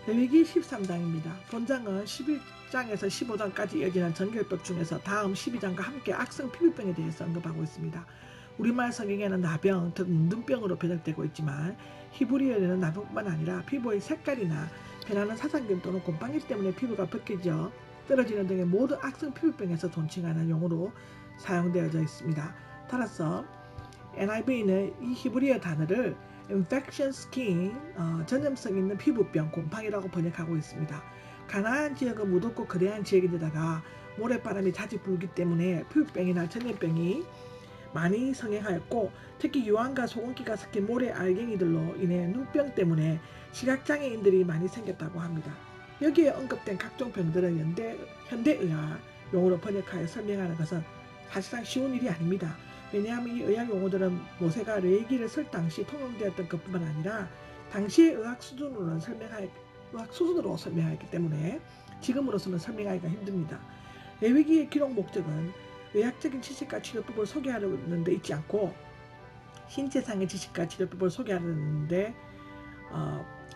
레위기 13장입니다. 본장은 11장에서 15장까지 이어지는 정결법 중에서 다음 12장과 함께 악성 피부병에 대해서 언급하고 있습니다. 우리말 성경에는 나병, 즉 눈병으로 번역되고 있지만 히브리어에는 나병뿐만 아니라 피부의 색깔이나 변하는 사상균 또는 곰팡이 때문에 피부가 벗겨져 떨어지는 등의 모든 악성 피부병에서 존칭하는 용어로 사용되어져 있습니다. 따라서 NIV는 이 히브리어 단어를 infection skin, 전염성 있는 피부병, 곰팡이라고 번역하고 있습니다. 가나안 지역은 무덥고 거대한 지역인데다가 모래바람이 자주 불기 때문에 피부병이나 전염병이 많이 성행하였고, 특히 유황과 소금기가 섞인 모래 알갱이들로 인해 눈병 때문에 시각장애인들이 많이 생겼다고 합니다. 여기에 언급된 각종 병들은 현대의학 용어로 번역하여 설명하는 것은 사실상 쉬운 일이 아닙니다. 왜냐하면 이 의학 용어들은 모세가 레위기를 쓸 당시 통용되었던 것뿐만 아니라 당시의 의학 수준으로 설명하였기 때문에 지금으로서는 설명하기가 힘듭니다. 레위기의 기록 목적은 의학적인 지식과 치료법을 소개하려는 데 있지 않고 신체상의 지식과 치료법을 소개하려는 데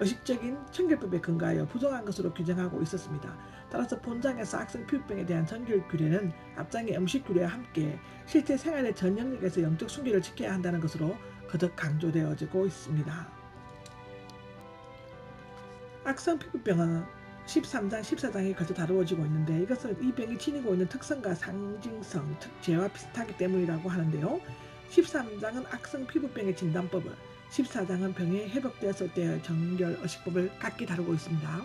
의식적인 청결법에 근거하여 부정한 것으로 규정하고 있었습니다. 따라서 본장에서 악성 피부병에 대한 정결 규례는 앞장의 음식 규례와 함께 실제 생활의 전 영역에서 영적 순결을 지켜야 한다는 것으로 거듭 강조되어지고 있습니다. 악성 피부병은 13장, 14장에 걸쳐 다루어지고 있는데 이것은 이 병이 지니고 있는 특성과 상징성, 즉 죄와 비슷하기 때문이라고 하는데요. 13장은 악성 피부병의 진단법을, 14장은 병이 회복되었을 때의 정결 의식법을 각기 다루고 있습니다.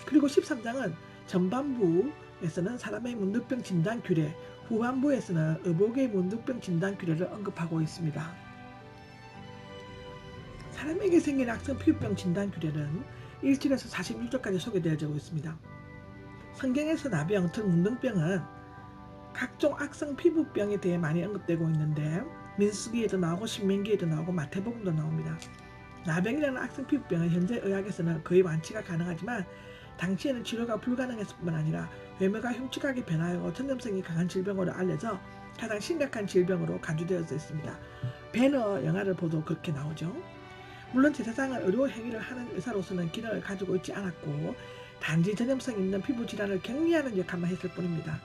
그리고 13장은 전반부에서는 사람의 문득병 진단 규례, 후반부에서는 의복의 문득병 진단 규례를 언급하고 있습니다. 사람에게 생긴 악성 피부병 진단 규례는 1절에서 46절까지 소개되어지고 있습니다. 성경에서 나병, 즉 문둥병은 각종 악성 피부병에 대해 많이 언급되고 있는데 민수기에도 나오고 신명기에도 나오고 마태복음도 나옵니다. 나병이라는 악성 피부병은 현재 의학에서는 거의 완치가 가능하지만 당시에는 치료가 불가능했을 뿐만 아니라 외모가 흉측하게 변하여 전염성이 강한 질병으로 알려져 가장 심각한 질병으로 간주되어져 있습니다. 배너 영화를 보도 그렇게 나오죠. 물론 제사장은 의료 행위를 하는 의사로서는 기능을 가지고 있지 않았고 단지 전염성 있는 피부 질환을 격리하는 역할만 했을 뿐입니다.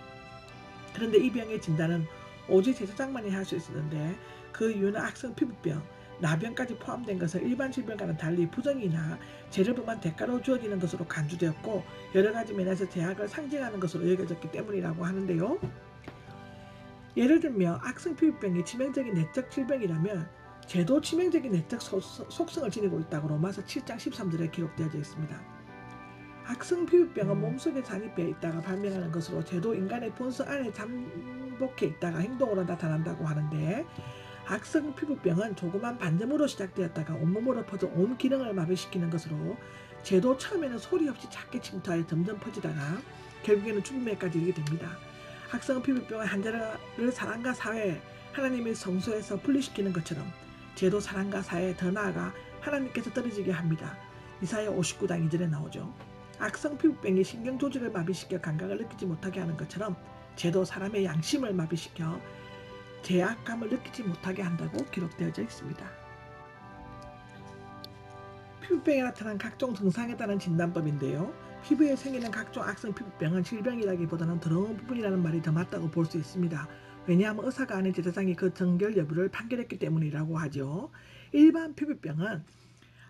그런데 이 병의 진단은 오직 제사장만이 할 수 있었는데 그 이유는 악성 피부병, 나병까지 포함된 것을 일반 질병과는 달리 부정이나 죄를 범한 대가로 주어지는 것으로 간주되었고 여러 가지 면에서 죄악을 상징하는 것으로 여겨졌기 때문이라고 하는데요. 예를 들면 악성 피부병이 치명적인 내적 질병이라면 죄도 치명적인 내적 속성을 지니고 있다고 로마서 7장 13절에 기록되어져 있습니다. 악성 피부병은 몸속에 잠입해 있다가 발명하는 것으로 죄도 인간의 본성 안에 잠복해 있다가 행동으로 나타난다고 하는데 악성 피부병은 조그만 반점으로 시작되었다가 온몸으로 퍼져 온 기능을 마비시키는 것으로 죄도 처음에는 소리 없이 작게 침투하여 점점 퍼지다가 결국에는 죽음에까지 이르게 됩니다. 악성 피부병은 환자를 사랑과 사회, 하나님의 성소에서 분리시키는 것처럼 죄도 사랑과 사회에 더 나아가 하나님께서 떨어지게 합니다. 이사야 59장 2절에 나오죠. 악성 피부병이 신경조직을 마비시켜 감각을 느끼지 못하게 하는 것처럼 죄도 사람의 양심을 마비시켜 죄악감을 느끼지 못하게 한다고 기록되어져 있습니다. 피부병에 나타난 각종 증상에 따른 진단법인데요. 피부에 생기는 각종 악성 피부병은 질병이라기보다는 더러운 부분이라는 말이 더 맞다고 볼 수 있습니다. 왜냐하면 의사가 아닌 제사장이 그 정결 여부를 판결했기 때문이라고 하죠. 일반 피부병은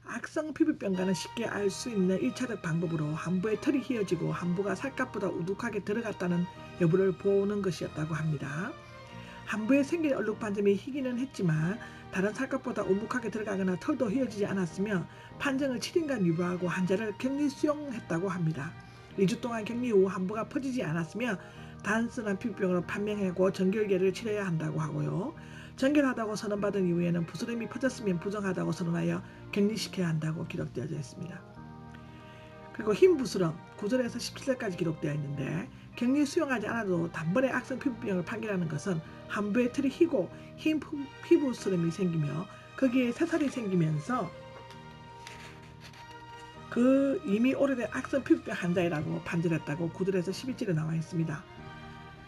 악성 피부병과는 쉽게 알 수 있는 1차적 방법으로 함부의 털이 휘어지고 함부가 살갗보다 우두하게 들어갔다는 여부를 보는 것이었다고 합니다. 함부에 생긴 얼룩 반점이 희기는 했지만 다른 살갗보다 우묵하게 들어가거나 털도 휘어지지 않았으며 판정을 7일간 유보하고 환자를 격리 수용했다고 합니다. 2주 동안 격리 후 함부가 퍼지지 않았으며 단순한 피부병으로 판명하고 정결계를 치러야 한다고 하고요. 정결하다고 선언받은 이후에는 부스럼이 퍼졌으면 부정하다고 선언하여 격리시켜야 한다고 기록되어져 있습니다. 그리고 흰 부스럼 9절에서 17절까지 기록되어 있는데 격리 수용하지 않아도 단번에 악성 피부병을 판결하는 것은 함부의 털이 희고 흰 피부스럼이 생기며 거기에 새살이 생기면서 그 이미 오래된 악성 피부병 환자라고 판결했다고 9절에서 11절에 나와 있습니다.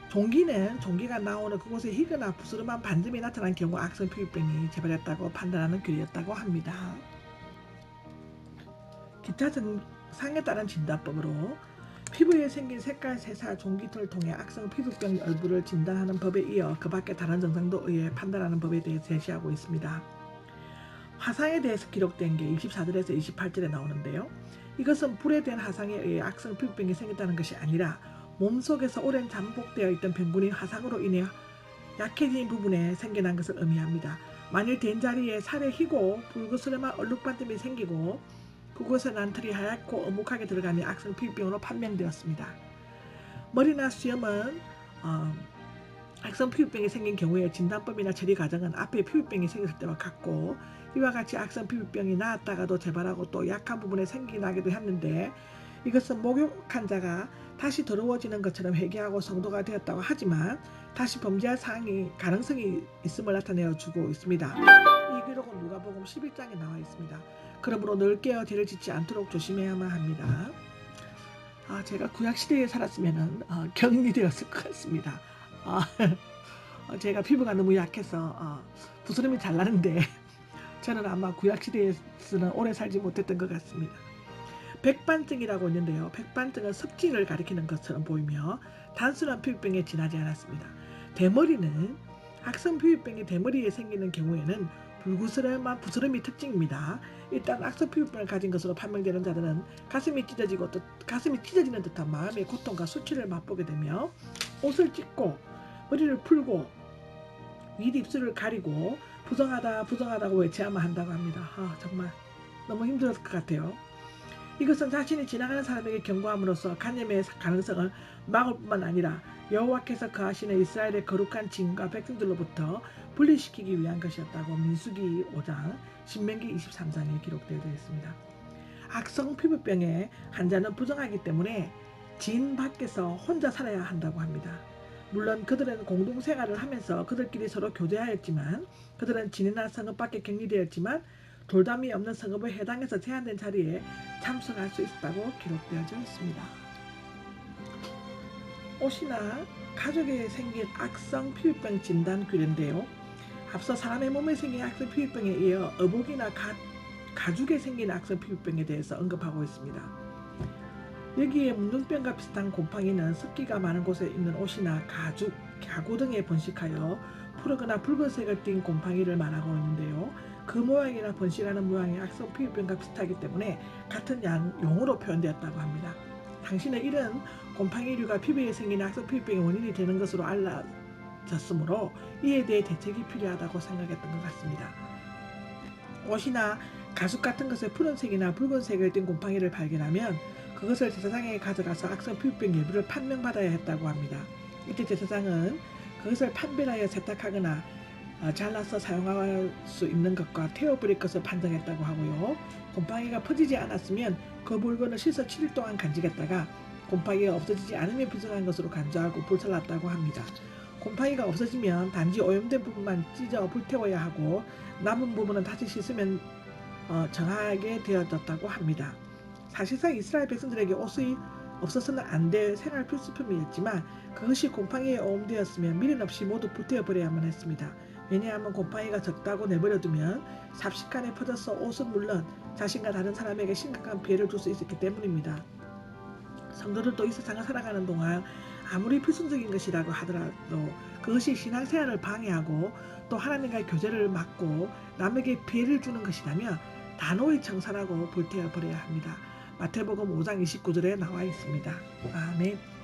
종기는 종기가 나오는 그곳에 희거나 부스럼한 반점이 나타난 경우 악성 피부병이 재발했다고 판단하는 규례였다고 합니다. 기타 상에 따른 진단법으로 피부에 생긴 색깔, 세사, 종기통을 통해 악성 피부병 여부를 진단하는 법에 이어 그 밖에 다른 증상도 의해 판단하는 법에 대해 제시하고 있습니다. 화상에 대해서 기록된 게 24절에서 28절에 나오는데요. 이것은 불에 대한 화상에 의해 악성 피부병이 생겼다는 것이 아니라 몸속에서 오랜 잠복되어 있던 병균이 화상으로 인해 약해진 부분에 생겨난 것을 의미합니다. 만일 된 자리에 살에 희고 붉으스름한 얼룩반점이 생기고 그곳에 난 털이 하얗고 어묵하게 들어가니 악성 피부병으로 판명되었습니다. 머리나 수염은 악성 피부병이 생긴 경우에 진단법이나 처리 과정은 앞에 피부병이 생겼을 때와 같고 이와 같이 악성 피부병이 나았다가도 재발하고 또 약한 부분에 생기나기도 했는데 이것은 목욕한 자가 다시 더러워지는 것처럼 회개하고 성도가 되었다고 하지만 다시 범죄할 가능성이 있음을 나타내어 주고 있습니다. 이 기록은 누가복음 11장에 나와 있습니다. 그러므로 늘 깨어 죄를 짓지 않도록 조심해야만 합니다. 제가 구약시대에 살았으면 격리되었을 것 같습니다. 제가 피부가 너무 약해서 부스럼이 잘 나는데 저는 아마 구약시대에서는 오래 살지 못했던 것 같습니다. 백반증이라고 있는데요. 백반증은 습진을 가리키는 것처럼 보이며 단순한 피부병에 지나지 않았습니다. 대머리는 악성 피부병이 대머리에 생기는 경우에는 불구스름한 부스럼이 특징입니다. 일단 악성 피부병을 가진 것으로 판명되는 자들은 가슴이 찢어지는 듯한 마음의 고통과 수치를 맛보게 되며 옷을 찢고 머리를 풀고 윗입술을 가리고 부정하다고 외치야만 한다고 합니다. 정말 너무 힘들었을 것 같아요. 이것은 자신이 지나가는 사람에게 경고함으로써 간염의 가능성을 막을 뿐만 아니라 여호와께서 거하시는 이스라엘의 거룩한 진과 백성들로부터 분리시키기 위한 것이었다고 민수기 5장, 신명기 23장에 기록되어 있습니다. 악성 피부병의 환자는 부정하기 때문에 진 밖에서 혼자 살아야 한다고 합니다. 물론 그들은 공동생활을 하면서 그들끼리 서로 교제하였지만 그들은 진이나 성읍 밖에 격리되었지만 돌담이 없는 성읍에 해당해서 제한된 자리에 참석할 수 있었다고 기록되어져 있습니다. 옷이나 가족에 생긴 악성 피부병 진단 규례인데요. 앞서 사람의 몸에 생긴 악성 피부병에 이어 어복이나 가죽에 생긴 악성 피부병에 대해서 언급하고 있습니다. 여기에 문둥병과 비슷한 곰팡이는 습기가 많은 곳에 있는 옷이나 가죽, 가구 등에 번식하여 푸르거나 붉은색을 띤 곰팡이를 말하고 있는데요. 그 모양이나 번식하는 모양이 악성 피부병과 비슷하기 때문에 같은 용어로 표현되었다고 합니다. 당신의 일은 곰팡이류가 피부에 생긴 악성 피부병의 원인이 되는 것으로 알려졌으므로 이에 대해 대책이 필요하다고 생각했던 것 같습니다. 옷이나 가죽 같은 것에 푸른색이나 붉은색을 띤 곰팡이를 발견하면 그것을 제사장에게 가져가서 악성 피부병 예비를 판명받아야 했다고 합니다. 이때 제사장은 그것을 판별하여 세탁하거나 잘라서 사용할 수 있는 것과 태워버릴 것을 판정했다고 하고요. 곰팡이가 퍼지지 않았으면 그 물건을 씻어 7일 동안 간직했다가 곰팡이가 없어지지 않으면 비정한 것으로 간주하고 불살랐다고 합니다. 곰팡이가 없어지면 단지 오염된 부분만 찢어 불태워야 하고 남은 부분은 다시 씻으면 정하게 되어졌다고 합니다. 사실상 이스라엘 백성들에게 옷이 없어서는 안 될 생활 필수품이었지만 그것이 곰팡이에 오염되었으면 미련 없이 모두 불태워버려야만 했습니다. 왜냐하면 곰팡이가 적다고 내버려두면 삽시간에 퍼져서 옷은 물론 자신과 다른 사람에게 심각한 피해를 줄 수 있었기 때문입니다. 성도들도 이 세상을 살아가는 동안 아무리 필수적인 것이라고 하더라도 그것이 신앙생활을 방해하고 또 하나님과의 교제를 막고 남에게 피해를 주는 것이라면 단호히 청산하고 불태워버려야 합니다. 마태복음 5장 29절에 나와 있습니다. 아멘.